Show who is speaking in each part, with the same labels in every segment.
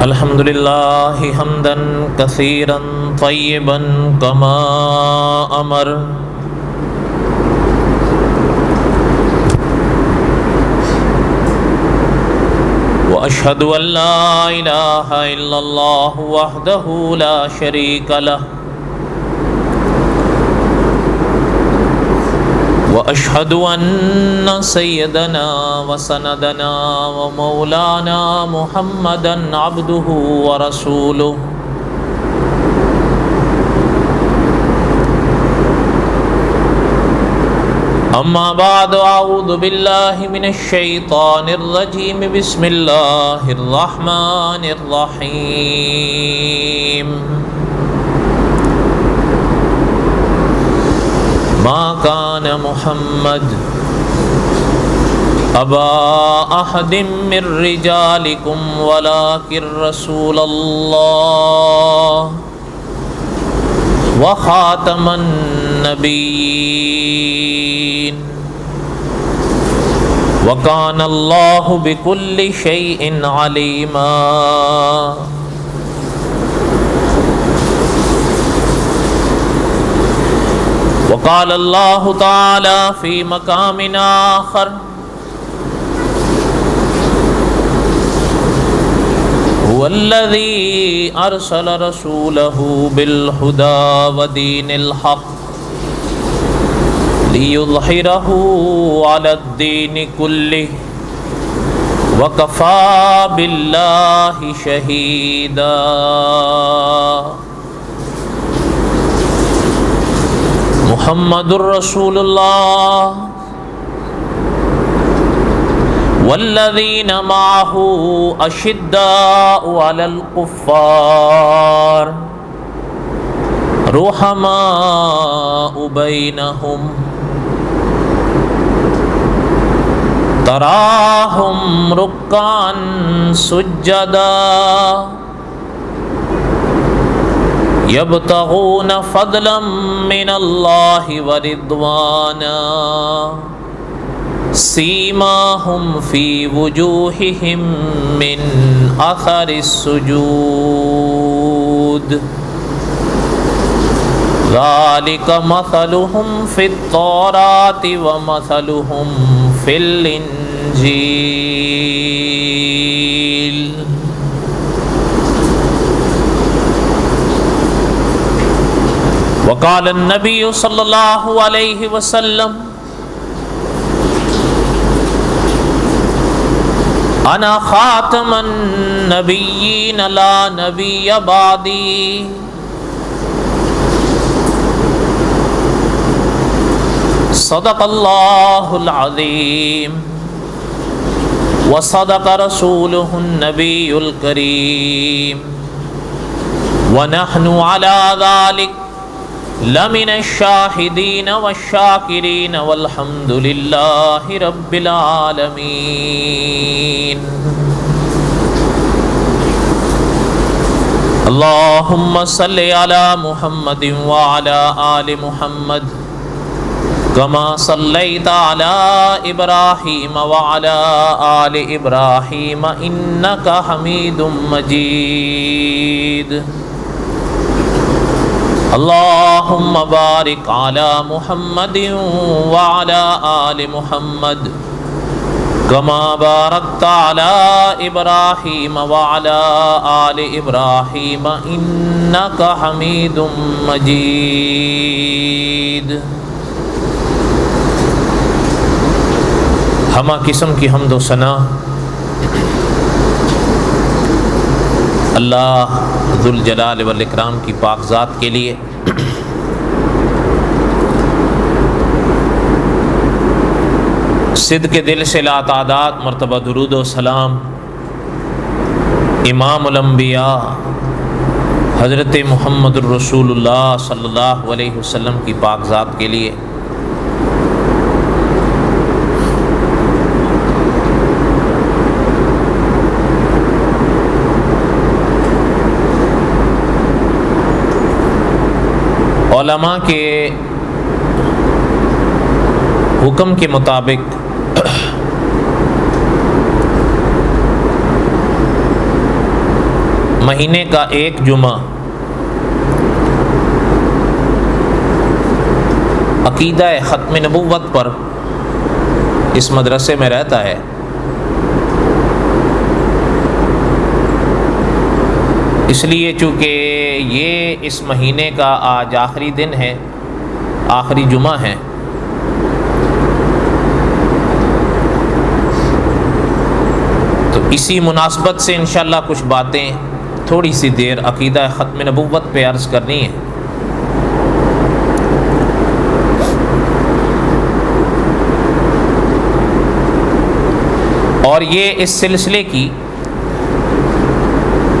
Speaker 1: الحمد لله حمدا كثيرا طيبا كما أمر وأشهد أن لا إله إلا الله وحده لا شريك له وأشهد أن سيدنا وسندنا ومولانا محمدا عبده ورسوله أما بعد أعوذ بالله من الشيطان الرجيم بسم الله الرحمن الرحيم ما كان محمد أبا أحد من رجالكم ولكن رسول الله وخاتم النبيين وكان الله بكل شيء عليما وقال الله تعالى في مقام آخر هو الذي أرسل رسوله بالهدى ودين الحق ليظهره على الدين كله وكفى بالله شهيدا محمد رسول الله والذين معه أشداء على الكفار رحماء بينهم تراهم ركعا سجدا يبتغون فضلا من الله ورضوانا سيماهم في وجوههم من أثر السجود ذلك مثلهم في التوراة ومثلهم في الإنجيل وقال النبي صلى الله عليه وسلم أنا خاتم النبيين لا نبي بعدي صدق الله العظيم وصدق رسوله النبي الكريم ونحن على ذلك لمن الشاهدين والشاكرين والحمد لله رب العالمين اللهم صل على محمد وعلى آل محمد كما صليت على إبراهيم وعلى آل إبراهيم إنك حميد مجيد اللهم بارك على محمد وعلى آل محمد كما باركت على إبراهيم وعلى آل إبراهيم إنك حميد مجيد ہمہ قسم کی حمد و ثنا اللہ ذوالجلال والاکرام کی پاک ذات کے لیے صدق دل سے لا تعداد مرتبہ درود و سلام امام الانبیاء حضرت محمد الرسول اللہ صلی اللہ علیہ وسلم کی پاک ذات کے لیے علماء کے حکم کے مطابق مہینے کا ایک جمعہ عقیدہ ختم نبوت پر اس مدرسے میں رہتا ہے۔ اس لیے چونکہ یہ اس مہینے کا آج آخری دن ہے، آخری جمعہ ہے، تو اسی مناسبت سے انشاءاللہ کچھ باتیں تھوڑی سی دیر عقیدہ ختم نبوت پہ عرض کرنی ہے۔ اور یہ اس سلسلے کی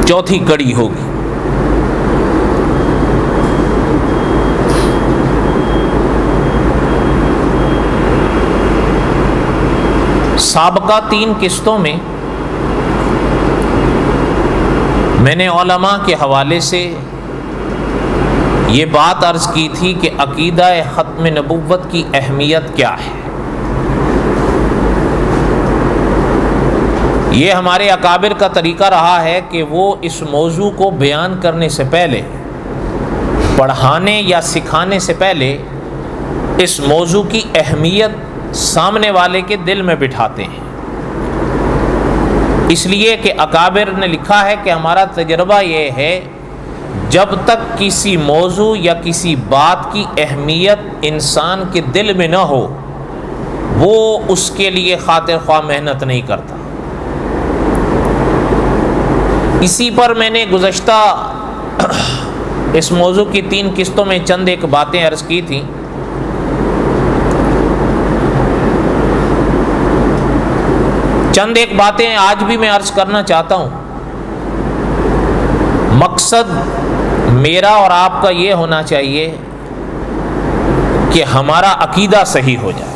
Speaker 1: چوتھی کڑی ہوگی۔ سابقہ 3 قسطوں میں میں نے علماء کے حوالے سے یہ بات عرض کی تھی کہ عقیدہ ختم نبوت کی اہمیت کیا ہے۔ یہ ہمارے اکابر کا طریقہ رہا ہے کہ وہ اس موضوع کو بیان کرنے سے پہلے، پڑھانے یا سکھانے سے پہلے اس موضوع کی اہمیت سامنے والے کے دل میں بٹھاتے ہیں۔ اس لیے کہ اکابر نے لکھا ہے کہ ہمارا تجربہ یہ ہے، جب تک کسی موضوع یا کسی بات کی اہمیت انسان کے دل میں نہ ہو، وہ اس کے لیے خاطر خواہ محنت نہیں کرتا۔ اسی پر میں نے گزشتہ اس موضوع کی 3 قسطوں میں چند ایک باتیں عرض کی تھیں۔ چند ایک باتیں آج بھی میں عرض کرنا چاہتا ہوں۔ مقصد میرا اور آپ کا یہ ہونا چاہیے کہ ہمارا عقیدہ صحیح ہو جائے۔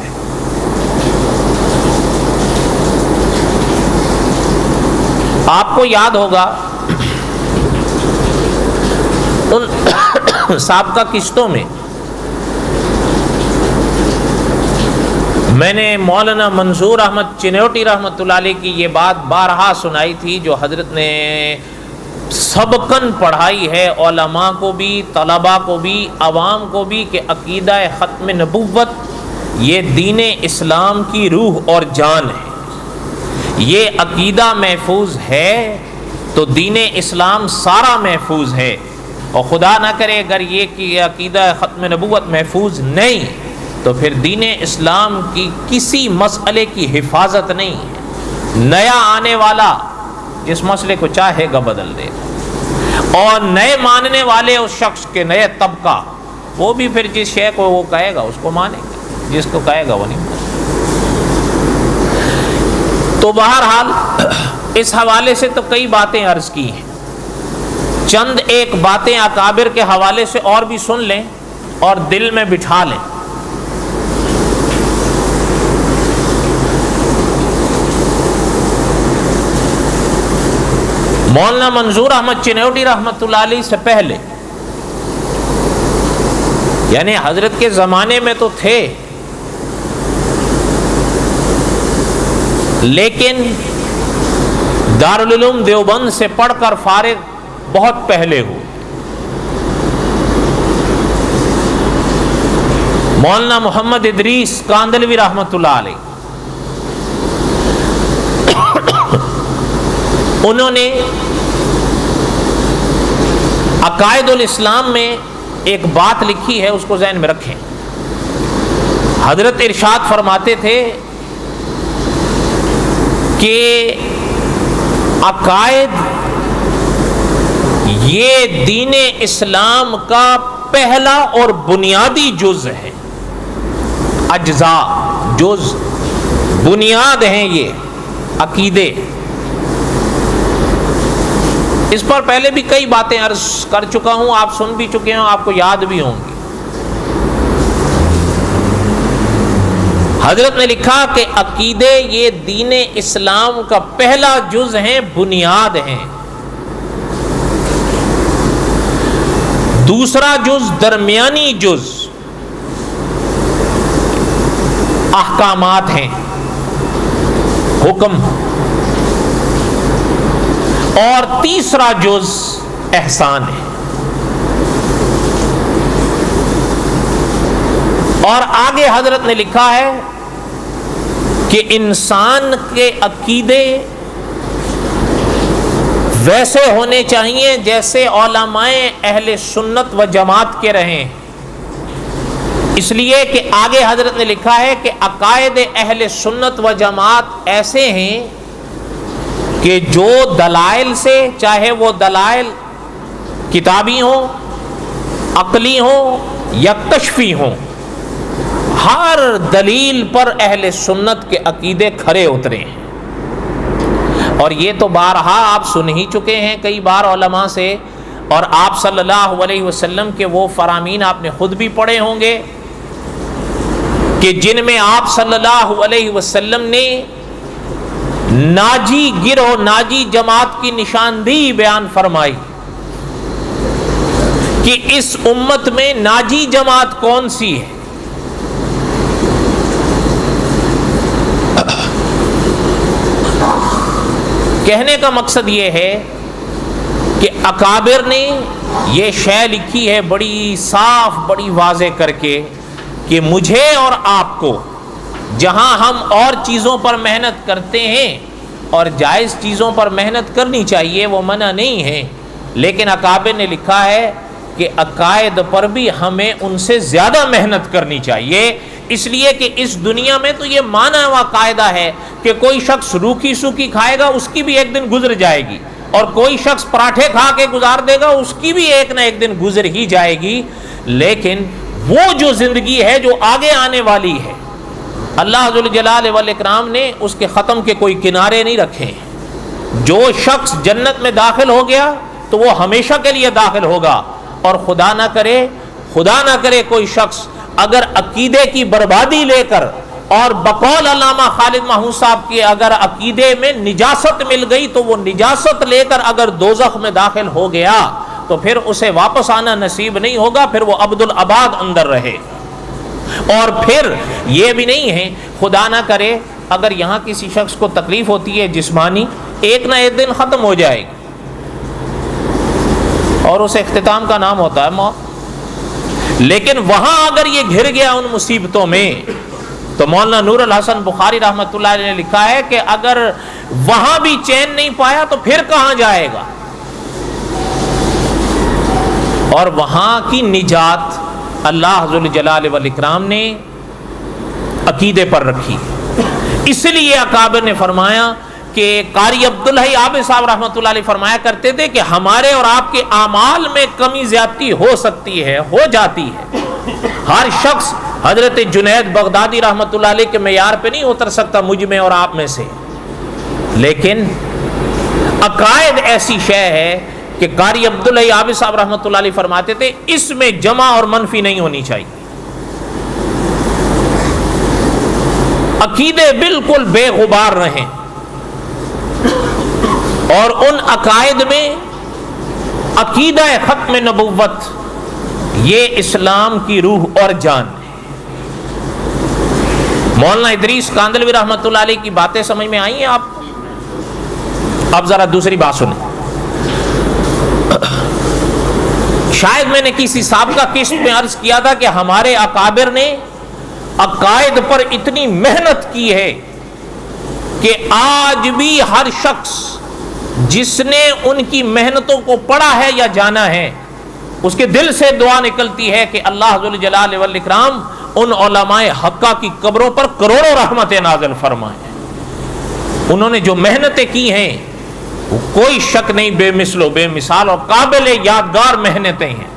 Speaker 1: آپ کو یاد ہوگا ان سابقہ قسطوں میں میں نے مولانا منظور احمد چنوٹی رحمۃ اللہ علیہ کی یہ بات بارہا سنائی تھی، جو حضرت نے سبقاً پڑھائی ہے علماء کو بھی، طلباء کو بھی، عوام کو بھی، کہ عقیدہ ختم نبوت یہ دین اسلام کی روح اور جان ہے۔ یہ عقیدہ محفوظ ہے تو دین اسلام سارا محفوظ ہے، اور خدا نہ کرے اگر یہ کہ عقیدہ ختم نبوت محفوظ نہیں تو پھر دین اسلام کی کسی مسئلے کی حفاظت نہیں ہے۔ نیا آنے والا جس مسئلے کو چاہے گا بدل دے، اور نئے ماننے والے اس شخص کے نئے طبقہ وہ بھی پھر جس شے کو وہ کہے گا اس کو مانیں گے، جس کو کہے گا وہ نہیں مانیں گے۔ تو بہرحال اس حوالے سے تو کئی باتیں عرض کی ہیں، چند ایک باتیں اکابر کے حوالے سے اور بھی سن لیں اور دل میں بٹھا لیں۔ مولانا منظور احمد چنوٹی رحمۃ اللہ علیہ سے پہلے، یعنی حضرت کے زمانے میں تو تھے، لیکن دارالعلوم دیوبند سے پڑھ کر فارغ بہت پہلے ہوئے۔ مولانا محمد ادریس کاندلوی رحمۃ اللہ علیہ، انہوں نے عقائد الاسلام میں ایک بات لکھی ہے، اس کو ذہن میں رکھیں۔ حضرت ارشاد فرماتے تھے کہ عقائد یہ دین اسلام کا پہلا اور بنیادی جز ہے۔ اجزاء، جز، بنیاد ہیں یہ عقیدے۔ اس پر پہلے بھی کئی باتیں عرض کر چکا ہوں، آپ سن بھی چکے ہیں، آپ کو یاد بھی ہوں گی۔ حضرت نے لکھا کہ عقیدے یہ دین اسلام کا پہلا جز ہیں، بنیاد ہیں۔ دوسرا جز درمیانی جز احکامات ہیں، حکم، اور تیسرا جز احسان ہے. اور آگے حضرت نے لکھا ہے کہ انسان کے عقیدے ویسے ہونے چاہیے جیسے علماء اہل سنت و جماعت کے رہیں. اس لیے کہ آگے حضرت نے لکھا ہے کہ عقائد اہل سنت و جماعت ایسے ہیں کہ جو دلائل سے، چاہے وہ دلائل کتابی ہوں، عقلی ہوں یا کشفی ہوں، ہر دلیل پر اہل سنت کے عقیدے کھرے اترے ہیں. اور یہ تو بارہا آپ سن ہی چکے ہیں کئی بار علماء سے، اور آپ صلی اللہ علیہ وسلم کے وہ فرامین آپ نے خود بھی پڑھے ہوں گے کہ جن میں آپ صلی اللہ علیہ وسلم نے ناجی گروہ، ناجی جماعت کی نشاندہی بیان فرمائی کہ اس امت میں ناجی جماعت کون سی ہے. کہنے کا مقصد یہ ہے کہ اکابر نے یہ شے لکھی ہے بڑی صاف، بڑی واضح کر کے کہ مجھے اور آپ کو جہاں ہم اور چیزوں پر محنت کرتے ہیں اور جائز چیزوں پر محنت کرنی چاہیے، وہ منع نہیں ہے، لیکن اکابر نے لکھا ہے کہ عقائد پر بھی ہمیں ان سے زیادہ محنت کرنی چاہیے. اس لیے کہ اس دنیا میں تو یہ مانا ہوا قاعدہ ہے کہ کوئی شخص روکھی سوکھی کھائے گا، اس کی بھی ایک دن گزر جائے گی، اور کوئی شخص پراٹھے کھا کے گزار دے گا، اس کی بھی ایک نہ ایک دن گزر ہی جائے گی. لیکن وہ جو زندگی ہے جو آگے آنے والی ہے، اللہ ذو الجلال والاکرام نے اس کے ختم کے کوئی کنارے نہیں رکھے. جو شخص جنت میں داخل ہو گیا تو وہ ہمیشہ کے لیے داخل ہوگا، اور خدا نہ کرے کوئی شخص اگر عقیدے کی بربادی لے کر، اور بقول علامہ خالد محمود صاحب کے اگر عقیدے میں نجاست مل گئی تو وہ نجاست لے کر اگر دوزخ میں داخل ہو گیا تو پھر اسے واپس آنا نصیب نہیں ہوگا، پھر وہ عبدالعباد اندر رہے. اور پھر یہ بھی نہیں ہے، خدا نہ کرے اگر یہاں کسی شخص کو تکلیف ہوتی ہے جسمانی، ایک نہ ایک دن ختم ہو جائے گی، اور اس اختتام کا نام ہوتا ہے موت. لیکن وہاں اگر یہ گھر گیا ان مصیبتوں میں، تو مولانا نور الحسن بخاری رحمۃ اللہ علیہ نے لکھا ہے کہ اگر وہاں بھی چین نہیں پایا تو پھر کہاں جائے گا. اور وہاں کی نجات اللہ ذو الجلال والاکرام نے عقیدے پر رکھی. اس لیے اکابر نے فرمایا کہ قاری عبدالحی عابد صاحب رحمۃ اللہ علیہ فرمایا کرتے تھے کہ ہمارے اور آپ کے اعمال میں کمی زیادتی ہو سکتی ہے، ہو جاتی ہے. ہر شخص حضرت جنید بغدادی رحمۃ اللہ علیہ کے معیار پہ نہیں اتر سکتا، مجھ میں اور آپ میں سے. لیکن عقائد ایسی شے ہے کہ قاری عبدالحی عابد صاحب رحمۃ اللہ علیہ فرماتے تھے اس میں جمع اور منفی نہیں ہونی چاہیے. عقیدے بالکل بے غبار رہیں، اور ان عقائد میں عقیدہ ختم نبوت یہ اسلام کی روح اور جان ہے. مولانا ادریس کاندلوی رحمۃ اللہ علیہ کی باتیں سمجھ میں آئی ہیں آپ؟ اب ذرا دوسری بات سنیں. شاید میں نے کسی سابقہ قسط میں عرض کیا تھا کہ ہمارے اکابر نے عقائد پر اتنی محنت کی ہے کہ آج بھی ہر شخص جس نے ان کی محنتوں کو پڑھا ہے یا جانا ہے، اس کے دل سے دعا نکلتی ہے کہ اللہ ذو الجلال والاکرام ان علماء حقہ کی قبروں پر کروڑوں رحمتیں نازل فرمائیں. انہوں نے جو محنتیں کی ہیں وہ کوئی شک نہیں بے مثل و بے مثال اور قابل یادگار محنتیں ہیں.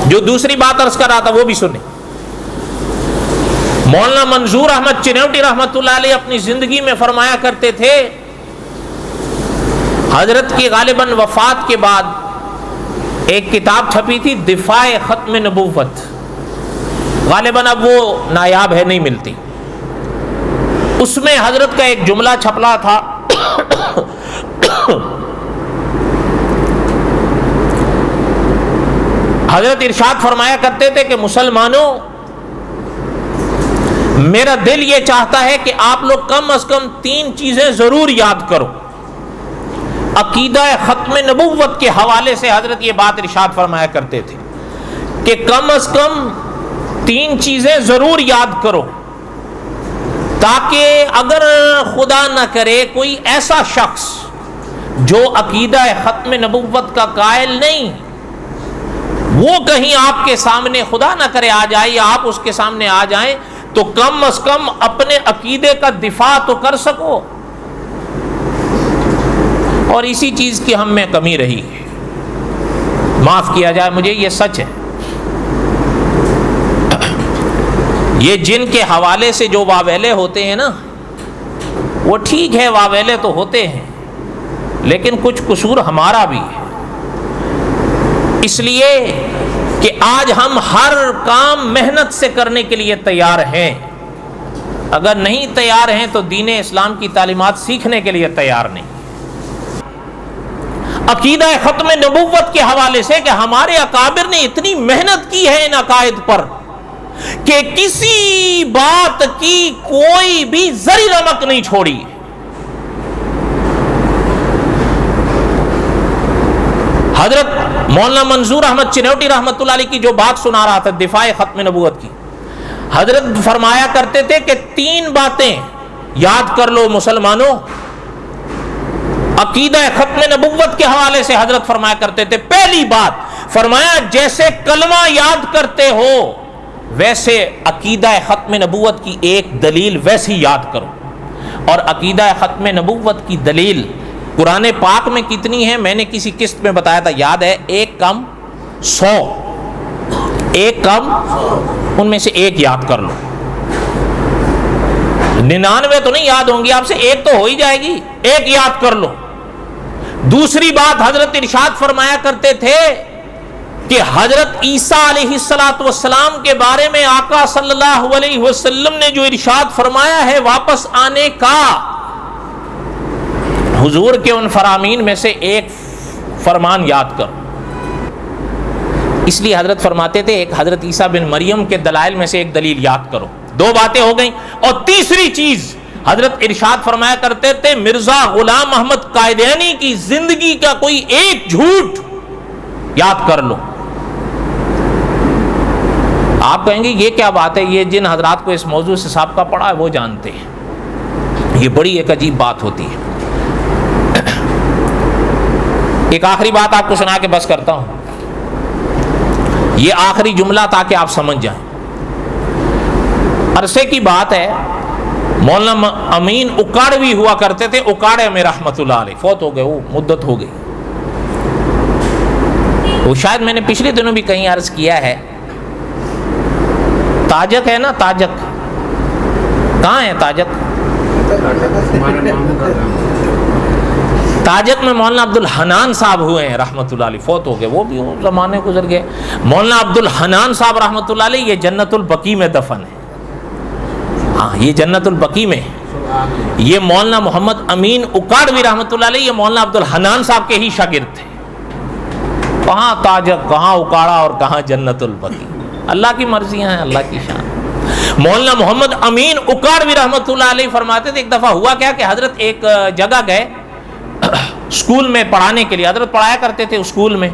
Speaker 1: جو دوسری بات عرض کر رہا تھا وہ بھی سنیں. مولانا منظور احمد چنوٹی رحمت اللہ علیہ اپنی زندگی میں فرمایا کرتے تھے، حضرت کی غالباً وفات کے بعد ایک کتاب چھپی تھی دفاع ختم نبوت، غالباً اب وہ نایاب ہے، نہیں ملتی. اس میں حضرت کا ایک جملہ چھپلا تھا حضرت ارشاد فرمایا کرتے تھے کہ مسلمانوں، میرا دل یہ چاہتا ہے کہ آپ لوگ کم از کم 3 چیزیں ضرور یاد کرو۔ عقیدہ ختم نبوت کے حوالے سے حضرت یہ بات ارشاد فرمایا کرتے تھے کہ کم از کم 3 چیزیں ضرور یاد کرو، تاکہ اگر خدا نہ کرے کوئی ایسا شخص جو عقیدہ ختم نبوت کا قائل نہیں، وہ کہیں آپ کے سامنے خدا نہ کرے آ جائے یا آپ اس کے سامنے آ جائیں، تو کم از کم اپنے عقیدے کا دفاع تو کر سکو۔ اور اسی چیز کی ہم میں کمی رہی ہے، معاف کیا جائے مجھے، یہ سچ ہے۔ یہ جن کے حوالے سے جو واویلے ہوتے ہیں نا، وہ ٹھیک ہے، واویلے تو ہوتے ہیں، لیکن کچھ قصور ہمارا بھی ہے، اس لیے کہ آج ہم ہر کام محنت سے کرنے کے لیے تیار ہیں، اگر نہیں تیار ہیں تو دین اسلام کی تعلیمات سیکھنے کے لیے تیار نہیں۔ عقیدہ ختم نبوت کے حوالے سے کہ ہمارے اکابر نے اتنی محنت کی ہے ان عقائد پر کہ کسی بات کی کوئی بھی ذری رمق نہیں چھوڑی۔ حضرت مولانا منظور احمد چنوٹی رحمۃ اللہ علیہ کی جو بات سنا رہا تھا دفاع ختم نبوت کی، حضرت فرمایا کرتے تھے کہ 3 باتیں یاد کر لو مسلمانوں۔ عقیدہ ختم نبوت کے حوالے سے حضرت فرمایا کرتے تھے، پہلی بات فرمایا جیسے کلمہ یاد کرتے ہو ویسے عقیدہ ختم نبوت کی ایک دلیل ویسی یاد کرو۔ اور عقیدہ ختم نبوت کی دلیل قرآن پاک میں کتنی ہے میں نے کسی قسط میں بتایا تھا، یاد ہے، 1 کم 100، 1 کم ان میں سے 1 یاد کر لو۔ 99 تو نہیں یاد ہوں گی آپ سے، 1 تو ہو ہی جائے گی، 1 یاد کر لو۔ دوسری بات حضرت ارشاد فرمایا کرتے تھے کہ حضرت عیسیٰ علیہ السلام کے بارے میں آقا صلی اللہ علیہ وسلم نے جو ارشاد فرمایا ہے واپس آنے کا، حضور کے ان فرامین میں سے 1 فرمان یاد کرو۔ اس لیے حضرت فرماتے تھے ایک حضرت عیسیٰ بن مریم کے دلائل میں سے 1 دلیل یاد کرو۔ 2 باتیں ہو گئیں۔ اور تیسری چیز حضرت ارشاد فرمایا کرتے تھے مرزا غلام احمد قائدینی کی زندگی کا کوئی 1 جھوٹ یاد کر لو۔ آپ کہیں گے یہ کیا بات ہے، یہ جن حضرات کو اس موضوع سے سابقہ پڑا ہے وہ جانتے ہیں، یہ بڑی ایک عجیب بات ہوتی ہے۔ ایک آخری بات آپ کو سنا کے بس کرتا ہوں، یہ آخری جملہ تاکہ آپ سمجھ جائیں۔ عرصے کی بات ہے، مولانا امین اکاڑوی ہوا کرتے تھے، اکاڑے میں رحمت اللہ علیہ، فوت ہو گئے، وہ مدت ہو گئی۔ وہ شاید میں نے پچھلے دنوں بھی کہیں عرض کیا ہے، تاجک ہے نا، تاجک کہاں ہے؟ تاجک تاجک میں مولانا عبد الحنان صاحب ہوئے ہیں رحمۃ اللہ علیہ، فوت ہو گئے، وہ بھی زمانے گزر گئے۔ مولانا عبد الحنان صاحب رحمۃ اللہ علیہ یہ جنت البقیع میں دفن ہے، ہاں یہ جنت البقیع میں۔ یہ مولانا محمد امین اکاڑوی رحمۃ اللہ علیہ یہ مولانا عبد الحنان صاحب کے ہی شاگرد تھے۔ کہاں تاجک، کہاں اکاڑا اور کہاں جنت البقیع، اللہ کی مرضیاں ہیں، اللہ کی شان۔ مولانا محمد امین اکاڑوی رحمۃ اللہ علیہ فرماتے تھے ایک دفعہ ہوا کیا کہ حضرت ایک جگہ گئے اسکول میں پڑھانے کے لیے، حضرت پڑھایا کرتے تھے اسکول میں،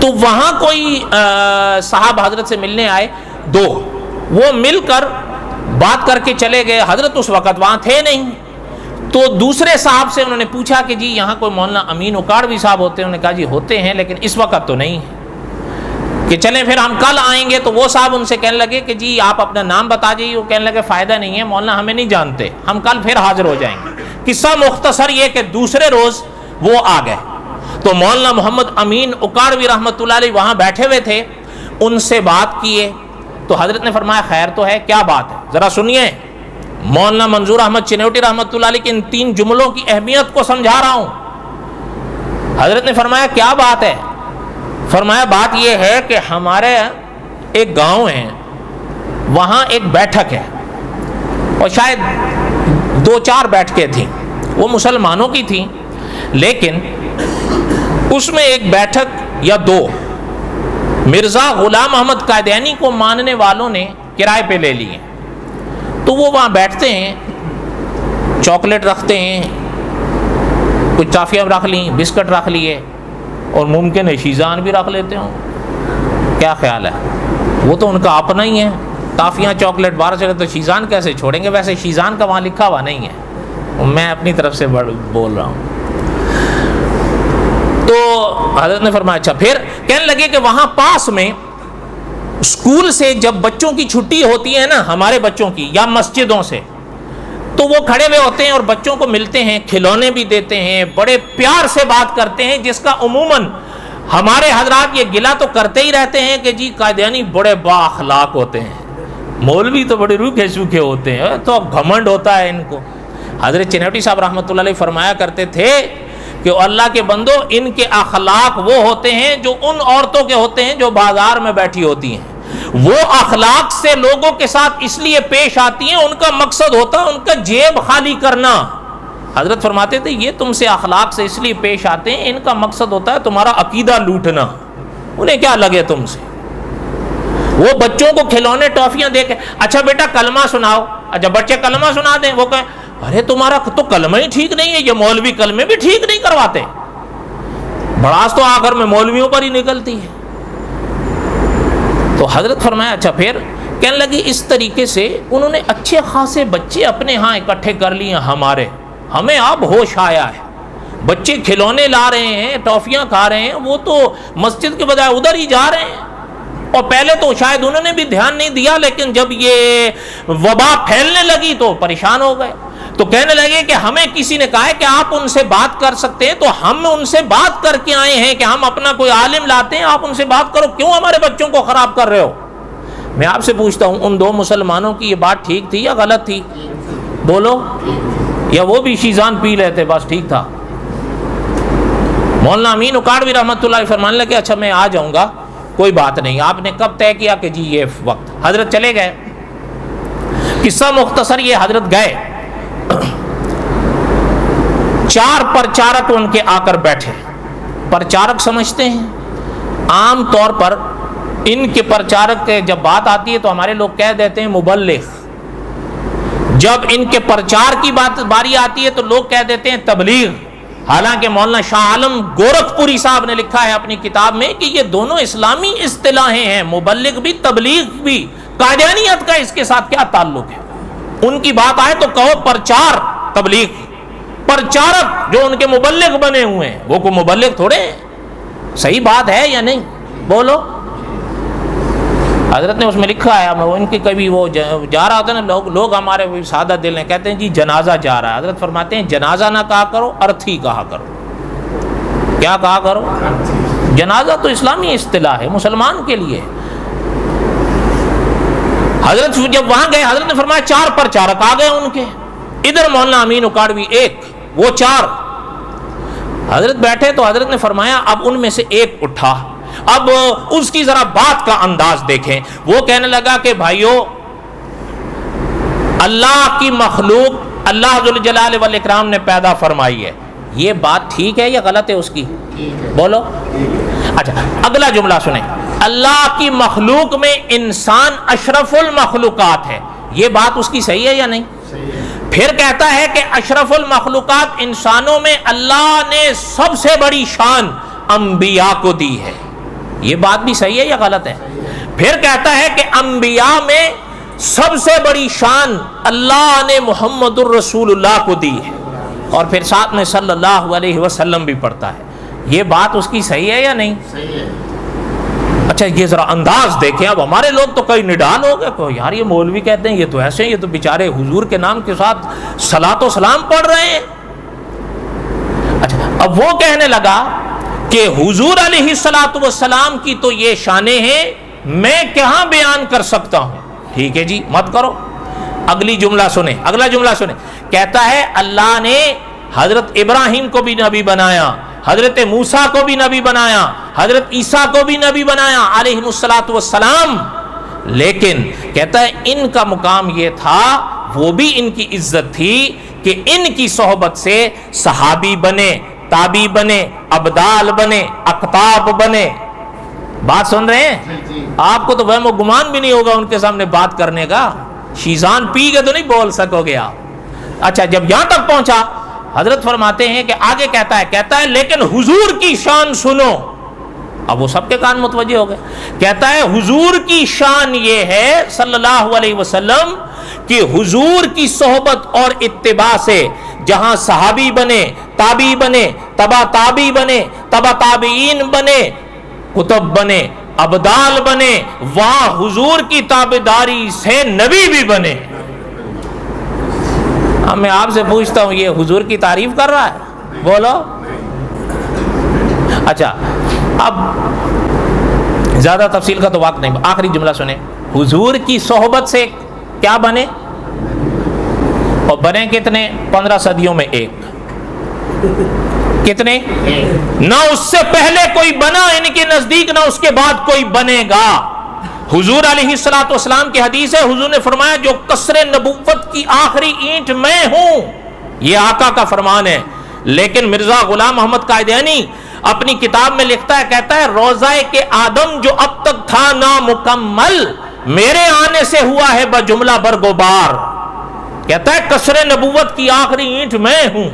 Speaker 1: تو وہاں کوئی صاحب حضرت سے ملنے آئے، 2 وہ مل کر بات کر کے چلے گئے، حضرت اس وقت وہاں تھے نہیں، تو دوسرے صاحب سے انہوں نے پوچھا کہ جی یہاں کوئی مولانا امین اکاڑوی صاحب ہوتے ہیں؟ انہوں نے کہا جی ہوتے ہیں لیکن اس وقت تو نہیں ہے، کہ چلیں پھر ہم کل آئیں گے۔ تو وہ صاحب ان سے کہنے لگے کہ جی آپ اپنا نام بتا جائیے، وہ کہنے لگے فائدہ نہیں ہے مولانا، ہمیں نہیں جانتے، ہم کل پھر حاضر ہو جائیں گے۔ قصہ مختصر یہ کہ دوسرے روز وہ آ گئے، تو مولانا محمد امین اکاڑوی رحمۃ اللہ علیہ وہاں بیٹھے ہوئے تھے، ان سے بات کیے تو حضرت نے فرمایا خیر تو ہے، کیا بات ہے ذرا سنیے۔ مولانا منظور احمد چنوٹی رحمۃ اللہ علیہ کے ان 3 جملوں کی اہمیت کو سمجھا رہا ہوں۔ حضرت نے فرمایا کیا بات ہے؟ فرمایا بات یہ ہے کہ ہمارے ایک گاؤں ہے، وہاں ایک بیٹھک ہے، اور شاید 2-4 بیٹھکیں تھیں، وہ مسلمانوں کی تھیں، لیکن اس میں ایک بیٹھک یا 2 مرزا غلام احمد قائدینی کو ماننے والوں نے کرائے پہ لے لیے، تو وہ وہاں بیٹھتے ہیں، چاکلیٹ رکھتے ہیں، کچھ ٹافیاں رکھ لیں، بسکٹ رکھ لیے، اور ممکن ہے شیزان بھی رکھ لیتے ہوں. کیا خیال ہے؟ وہ تو ان کا اپنا ہی ہے، ٹافیاں چاکلیٹ باہر سے تو شیزان کیسے چھوڑیں گے؟ ویسے شیزان کا وہاں لکھا ہوا نہیں ہے، میں اپنی طرف سے بول رہا ہوں. تو حضرت نے فرمایا اچھا. پھر کہنے لگے کہ وہاں پاس میں اسکول سے جب بچوں کی چھٹی ہوتی ہے نا، ہمارے بچوں کی، یا مسجدوں سے، تو وہ کھڑے ہوئے ہوتے ہیں اور بچوں کو ملتے ہیں، کھلونے بھی دیتے ہیں، بڑے پیار سے بات کرتے ہیں، جس کا عموماً ہمارے حضرات یہ گلہ تو کرتے ہی رہتے ہیں کہ جی قادیانی بڑے با اخلاق ہوتے ہیں، مولوی تو بڑے روکھے سوکھے ہوتے ہیں، تو گھمنڈ ہوتا ہے ان کو. حضرت چنوٹی صاحب رحمۃ اللہ علیہ فرمایا کرتے تھے کہ اللہ کے بندو، ان کے اخلاق وہ ہوتے ہیں جو ان عورتوں کے ہوتے ہیں جو بازار میں بیٹھی ہوتی ہیں. وہ اخلاق سے لوگوں کے ساتھ اس لیے پیش آتی ہیں، ان کا مقصد ہوتا ہے ان کا جیب خالی کرنا. حضرت فرماتے تھے یہ تم سے اخلاق سے اس لیے پیش آتے ہیں، ان کا مقصد ہوتا ہے تمہارا عقیدہ لوٹنا. انہیں کیا لگے تم سے؟ وہ بچوں کو کھلونے ٹافیاں دے کے اچھا بیٹا کلمہ سناؤ، اچھا بچے کلمہ سنا دیں، وہ کہیں ارے تمہارا تو کلمہ ہی ٹھیک نہیں ہے، یہ مولوی کلمے بھی ٹھیک نہیں کرواتے. بڑاس تو آخر میں مولویوں پر ہی نکلتی ہے. تو حضرت فرمایا اچھا. پھر کہنے لگی اس طریقے سے انہوں نے اچھے خاصے بچے اپنے ہاں اکٹھے کر لیے. ہمیں اب ہوش آیا ہے، بچے کھلونے لا رہے ہیں، ٹافیاں کھا رہے ہیں، وہ تو مسجد کے بجائے ادھر ہی جا رہے ہیں. اور پہلے تو شاید انہوں نے بھی دھیان نہیں دیا، لیکن جب یہ وبا پھیلنے لگی تو پریشان ہو گئے. تو کہنے لگے کہ ہمیں کسی نے کہا ہے کہ آپ ان سے بات کر سکتے ہیں، تو ہم ان سے بات کر کے آئے ہیں کہ ہم اپنا کوئی عالم لاتے ہیں، آپ ان سے بات کرو، کیوں ہمارے بچوں کو خراب کر رہے ہو؟ میں آپ سے پوچھتا ہوں ان دو مسلمانوں کی یہ بات ٹھیک تھی یا غلط تھی؟ بولو. یا وہ بھی شیزان پی لیتے بس ٹھیک تھا؟ مولانا امین اکاڑوی رحمۃ اللہ علیہ فرمانے لگے اچھا میں آ جاؤں گا، کوئی بات نہیں. آپ نے کب طے کیا کہ جی یہ وقت؟ حضرت چلے گئے. قصہ مختصر یہ، حضرت گئے، 4 پرچارک ان کے آ کر بیٹھے. پرچارک سمجھتے ہیں؟ عام طور پر ان کے پرچارک کے جب بات آتی ہے تو ہمارے لوگ کہہ دیتے ہیں مبلغ. جب ان کے پرچار کی باری آتی ہے تو لوگ کہہ دیتے ہیں تبلیغ. حالانکہ مولانا شاہ عالم گورکھپوری صاحب نے لکھا ہے اپنی کتاب میں کہ یہ دونوں اسلامی اصطلاحیں ہیں، مبلغ بھی تبلیغ بھی. قادیانیت کا اس کے ساتھ کیا تعلق ہے؟ ان کی بات آئے تو کہو پرچار تبلیغ. پرچارک جو ان کے مبلغ بنے ہوئے ہیں وہ کو مبلغ تھوڑے ہیں. صحیح بات ہے یا نہیں؟ بولو. حضرت نے اس میں لکھا ہے، ان کی کبھی وہ جا رہا ہوتا ہے نا، لوگ ہمارے سادہ دل ہیں، کہتے ہیں جی جنازہ جا رہا ہے. حضرت فرماتے ہیں جنازہ نہ کہا کرو، ارتھی کہا کرو. کیا کہا کرو؟ جنازہ تو اسلامی اصطلاح ہے، مسلمان کے لیے. حضرت جب وہاں گئے حضرت نے فرمایا 4 پرچارک آ گئے ان کے. ادھر مولانا امین اکاڑوی 1، وہ 4. حضرت بیٹھے تو حضرت نے فرمایا اب ان میں سے ایک اٹھا. اب اس کی ذرا بات کا انداز دیکھیں. وہ کہنے لگا کہ بھائیو، اللہ کی مخلوق اللہ ذو الجلال والاکرام نے پیدا فرمائی ہے، یہ بات ٹھیک ہے یا غلط ہے اس کی؟ بولو. اچھا اگلا جملہ سنیں، اللہ کی مخلوق میں انسان اشرف المخلوقات ہے، یہ بات اس کی صحیح ہے یا نہیں؟ پھر کہتا ہے کہ اشرف المخلوقات انسانوں میں اللہ نے سب سے بڑی شان انبیاء کو دی ہے، یہ بات بھی صحیح ہے یا غلط ہے؟ پھر کہتا ہے کہ انبیاء میں سب سے بڑی شان اللہ نے محمد الرسول اللہ کو دی ہے، اور پھر ساتھ میں صلی اللہ علیہ وسلم بھی پڑھتا ہے، یہ بات اس کی صحیح ہے یا نہیں؟ صحیح ہے. اچھا یہ ذرا انداز دیکھیں. اب ہمارے لوگ تو کئی نڈال ہو گئے کہ یار یہ مولوی کہتے ہیں یہ تو ایسے ہیں، یہ تو بیچارے حضور کے نام کے ساتھ صلاۃ و سلام پڑھ رہے ہیں. اچھا اب وہ کہنے لگا کہ حضور علیہ الصلاۃ والسلام کی تو یہ شانیں ہیں، میں کہاں بیان کر سکتا ہوں. ٹھیک ہے جی مت کرو. اگلی جملہ سنیں، اگلا جملہ سنیں. کہتا ہے اللہ نے حضرت ابراہیم کو بھی نبی بنایا، حضرت موسیٰ کو بھی نبی بنایا، حضرت عیسیٰ کو بھی نبی بنایا علیہ الصلاۃ والسلام. لیکن کہتا ہے ان کا مقام یہ تھا، وہ بھی ان کی عزت تھی کہ ان کی صحبت سے صحابی بنے، تابعی بنے، ابدال بنے، اقطاب بنے. بات سن رہے ہیں؟ آپ کو تو وہم و گمان بھی نہیں ہوگا ان کے سامنے بات کرنے کا. شیزان پی کے تو نہیں بول سکو گے آپ. اچھا جب یہاں تک پہنچا حضرت فرماتے ہیں کہ آگے کہتا ہے لیکن حضور کی شان سنو. اب وہ سب کے کان متوجہ ہو گئے. کہتا ہے حضور کی شان یہ ہے صلی اللہ علیہ وسلم کہ حضور کی صحبت اور اتباع سے جہاں صحابی بنے، تابعی بنے، تبا تابعی بنے، تبا تابعین بنے، کتب بنے، ابدال بنے، وہاں حضور کی تابعداری سے نبی بھی بنے. اب میں آپ سے پوچھتا ہوں یہ حضور کی تعریف کر رہا ہے؟ بولو. اچھا اب زیادہ تفصیل کا تو وقت نہیں، آخری جملہ سنیں. حضور کی صحبت سے کیا بنے؟ اور بنے کتنے؟ 15 صدیوں میں ایک. کتنے؟ نہ اس سے پہلے کوئی بنا ان کے نزدیک، نہ اس کے بعد کوئی بنے گا. حضور علیہ الصلوۃ والسلام کی حدیث ہے، حضور نے فرمایا جو قصر نبوت کی آخری اینٹ میں ہوں. یہ آقا کا فرمان ہے. لیکن مرزا غلام محمد قائدینی اپنی کتاب میں لکھتا ہے، کہتا ہے روضہ کے آدم جو اب تک تھا نامکمل میرے آنے سے ہوا ہے بجملہ برگوبار. کہتا ہے قصر نبوت کی آخری اینٹ میں ہوں.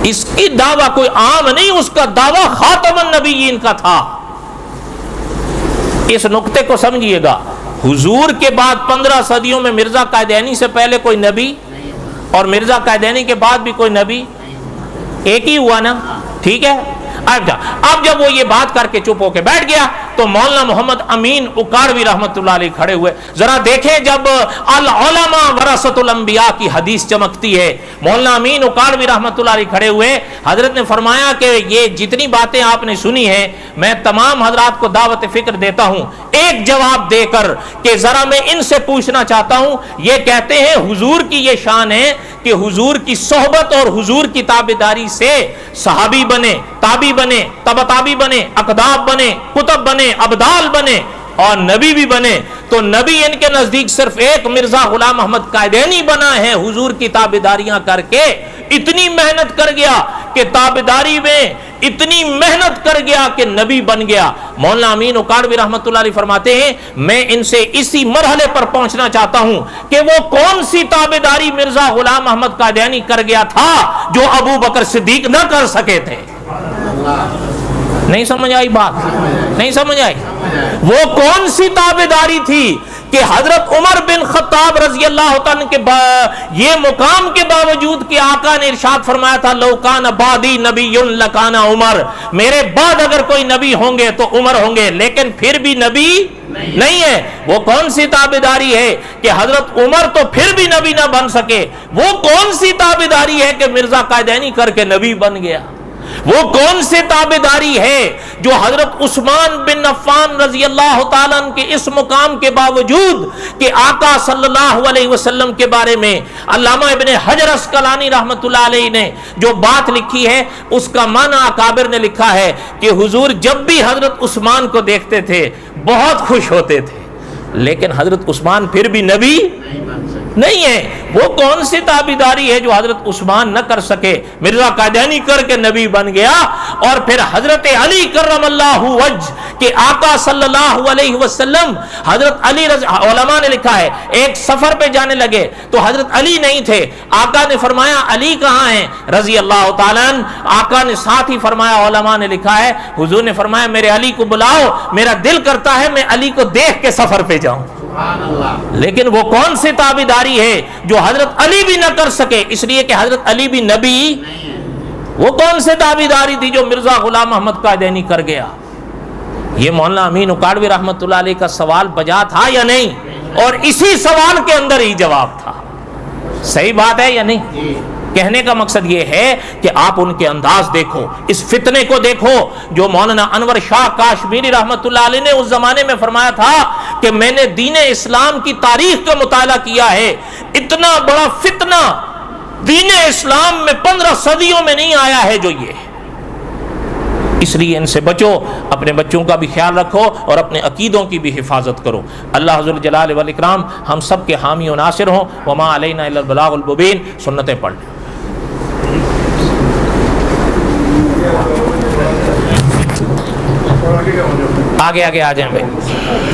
Speaker 1: اس کی دعویٰ کوئی عام نہیں، اس کا دعویٰ خاتم النبیین کا تھا. اس نقطے کو سمجھیے گا. حضور کے بعد 15 صدیوں میں مرزا قائدینی سے پہلے کوئی نبی اور مرزا قائدینی کے بعد بھی کوئی نبی، ایک ہی ہوا نا. ٹھیک ہے. اب جب وہ یہ بات کر کے چپ ہو کے بیٹھ گیا تو مولانا محمد امین اکاڑوی رحمت اللہ علیہ کھڑے ہوئے. ذرا دیکھیں جب العلماء ورثۃ الانبیاء کی حدیث چمکتی ہے، مولانا امین اکاڑوی رحمت اللہ علیہ کھڑے ہوئے. حضرت نے فرمایا کہ یہ جتنی باتیں آپ نے سنی ہیں میں تمام حضرات کو دعوت فکر دیتا ہوں ایک جواب دے کر کہ ذرا میں ان سے پوچھنا چاہتا ہوں. یہ کہتے ہیں حضور کی یہ شان ہے کہ حضور کی صحبت اور حضور کی تابعداری سے صحابی بنے، تابعی بنے، تبع تابعی بنے، اقداب بنے، کتب بنے، ابدال بنے اور نبی بھی بنے. تو نبی ان کے نزدیک صرف ایک مرزا غلام محمد قائدینی بنا ہے حضور کی تابعداریاں کر کے. اتنی محنت کر گیا کہ تابعداری میں اتنی محنت کر گیا کہ نبی بن گیا. مولانا امین اکاڑوی رحمت اللہ علیہ فرماتے ہیں میں ان سے اسی مرحلے پر پہنچنا چاہتا ہوں کہ وہ کون سی تابعداری مرزا غلام محمد قائدینی کر گیا تھا جو ابو بکر صدیق نہ کر سکے تھے. نہیں سمجھ آئی بات؟ نہیں سمجھ آئی؟ وہ کون سی تابعداری تھی کہ حضرت عمر بن خطاب رضی اللہ تعالیٰ کے یہ مقام کے باوجود کہ آقا نے ارشاد فرمایا تھا لو کان بعدی نبی لکان عمر، میرے بعد اگر کوئی نبی ہوں گے تو عمر ہوں گے، لیکن پھر بھی نبی نہیں ہے. وہ کون سی تابعداری ہے کہ حضرت عمر تو پھر بھی نبی نہ بن سکے؟ وہ کون سی تابعداری ہے کہ مرزا قائدینی کر کے نبی بن گیا؟ وہ کون سی تابعداری ہے جو حضرت عثمان بن عفان رضی اللہ تعالیٰ عنہ کے اس مقام کے باوجود کہ آقا صلی اللہ علیہ وسلم کے بارے میں علامہ ابن حجر اسقلانی رحمت اللہ علیہ نے جو بات لکھی ہے اس کا معنی اکابر نے لکھا ہے کہ حضور جب بھی حضرت عثمان کو دیکھتے تھے بہت خوش ہوتے تھے، لیکن حضرت عثمان پھر بھی نبی نہیں ہے. وہ کون سی تابعداری ہے جو حضرت عثمان نہ کر سکے؟ مرزا قائدینی کر کے نبی بن گیا. اور پھر حضرت علی کرم اللہ وجہ کہ آقا صلی اللہ علیہ وسلم حضرت علی علماء نے لکھا ہے ایک سفر پہ جانے لگے تو حضرت علی نہیں تھے. آقا نے فرمایا علی کہاں ہیں رضی اللہ تعالیٰ عنہ؟ آقا نے ساتھ ہی فرمایا، علماء نے لکھا ہے حضور نے فرمایا میرے علی کو بلاؤ، میرا دل کرتا ہے میں علی کو دیکھ کے سفر پہ جاؤں. لیکن وہ کون سی تابعداری ہے جو حضرت علی بھی نہ کر سکے، اس لیے کہ حضرت علی بھی نبی؟ وہ کون سی تابعداری تھی جو مرزا غلام محمد قائدینی کر گیا؟ یہ مولانا امین اکاڑوی رحمت اللہ علیہ کا سوال بجا تھا یا نہیں؟ اور اسی سوال کے اندر ہی جواب تھا. صحیح بات ہے یا نہیں؟ کہنے کا مقصد یہ ہے کہ آپ ان کے انداز دیکھو، اس فتنے کو دیکھو جو مولانا انور شاہ کاشمیری رحمت اللہ علیہ نے اس زمانے میں فرمایا تھا کہ میں نے دین اسلام کی تاریخ کا مطالعہ کیا ہے، اتنا بڑا فتنہ دین اسلام میں 15 صدیوں میں نہیں آیا ہے جو یہ. اس لیے ان سے بچو، اپنے بچوں کا بھی خیال رکھو اور اپنے عقیدوں کی بھی حفاظت کرو. اللہ ذو الجلال والاکرام ہم سب کے حامی و ناصر ہوں. وما علینا الا البلاغ المبین. سنتیں پڑھ لیں. آگے آ جائیں بھائی.